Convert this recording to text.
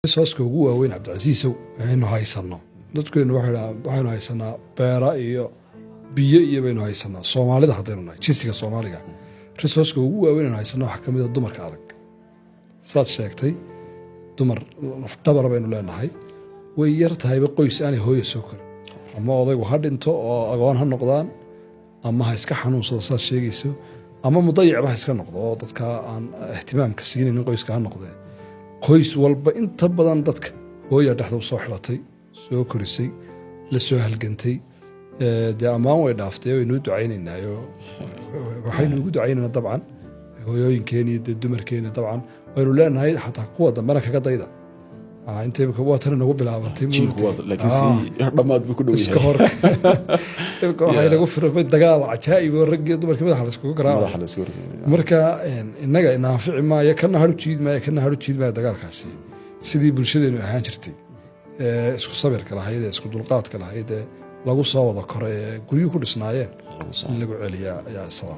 sooska ugu waaweyn Cabdicasiisow aynu haysano dadkeenu waxaynu haysanaa beera iyo biyo iyo baynu haysanaa Soomaalida hadaynu nahay jinsiga Soomaaliga resource ugu waaweyn aynu haysano waxa kamid ah dumarka adag saad sheegtay dumar dhabar baynu leenahay way yar tahay qoys aan hooyo soo kor ama odaygu ha dhinto oo agoon ha noqdaan ama ha iska xanuunsado saad sheegayso ama mudayicba ha iska noqdo oo dadka aan ihtimaamka siinin qoyska ha noqdee qoys walba inta badan dadka hooyo dhaxda u soo xiratay soo korisay la soo halgantay amaan way dhaaftay oo inuu ducaynaynaayo waxaynu ugu ducaynaynaa dabcan hooyooyinkeena iyo dumarkeena dabcan waynu leenahay xataa kuwa dambana kaga dayda intay waa tan nagu bilaabantay laakiin si dhamaad buu ku dhow iska hor waxay nagu firay dagaal cajaa'ib oo rag iyo dumarka madaxa la isku garaaco marka inaga inaafici maayo kana haru jiid maayo dagaalkaasi sidii bulshadeenu ahaan jirtay isku sabirka lahayd isku dulqaadka lahayd lagu soo wada koray guryo ku dhisnaayeen lagu celiyaa ayaa sabab